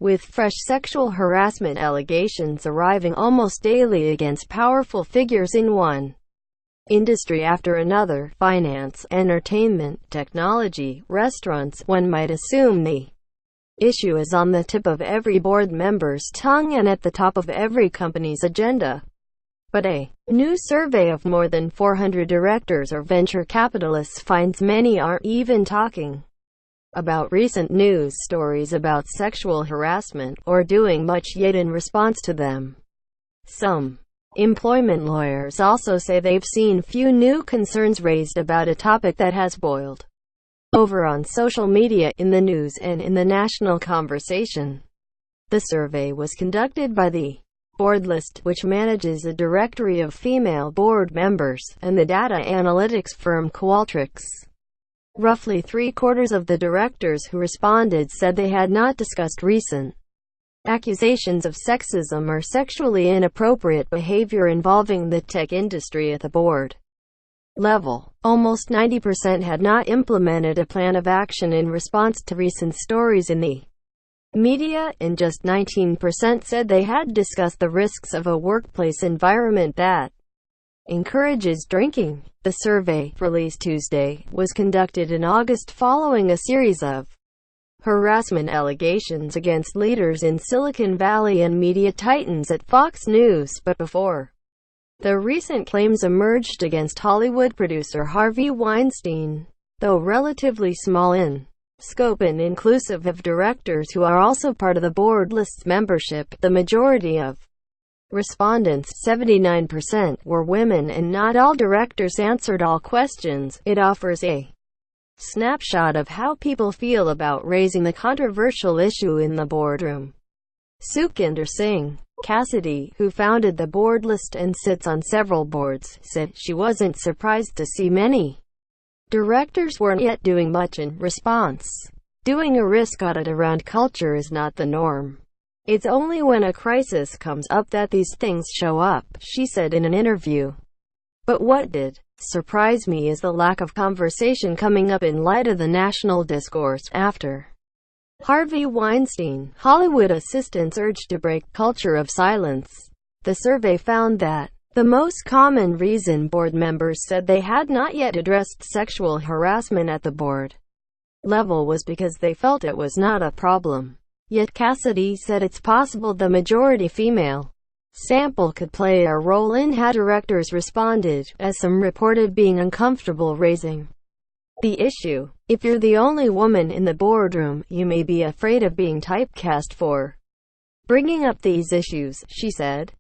with fresh sexual harassment allegations arriving almost daily against powerful figures in one industry after another: finance, entertainment, technology, restaurants. One might assume the issue is on the tip of every board member's tongue and at the top of every company's agenda. But a new survey of more than 400 directors or venture capitalists finds many aren't even talking about recent news stories about sexual harassment, or doing much yet in response to them. Some employment lawyers also say they've seen few new concerns raised about a topic that has boiled over on social media, in the news, and in the national conversation. The survey was conducted by the Board List, which manages a directory of female board members, and the data analytics firm Qualtrics. Roughly three-quarters of the directors who responded said they had not discussed recent accusations of sexism or sexually inappropriate behavior involving the tech industry at the board level. Almost 90% had not implemented a plan of action in response to recent stories in the media, and just 19% said they had discussed the risks of a workplace environment that encourages drinking. The survey, released Tuesday, was conducted in August following a series of harassment allegations against leaders in Silicon Valley and media titans at Fox News, but before the recent claims emerged against Hollywood producer Harvey Weinstein. Though relatively small in scope and inclusive of directors who are also part of the board list's membership, the majority of respondents, 79%, were women, and not all directors answered all questions. It offers a snapshot of how people feel about raising the controversial issue in the boardroom. Sukhwinder Singh Cassidy, who founded the Board List and sits on several boards, said she wasn't surprised to see many directors weren't yet doing much in response. Doing a risk audit around culture is not the norm. It's only when a crisis comes up that these things show up, she said in an interview. But what did surprise me is the lack of conversation coming up in light of the national discourse after Harvey Weinstein. Hollywood assistants urged to break culture of silence. The survey found that the most common reason board members said they had not yet addressed sexual harassment at the board level was because they felt it was not a problem. Yet Cassidy said it's possible the majority female sample could play a role in how directors responded, as some reported being uncomfortable raising the issue. If you're the only woman in the boardroom, you may be afraid of being typecast for bringing up these issues, she said.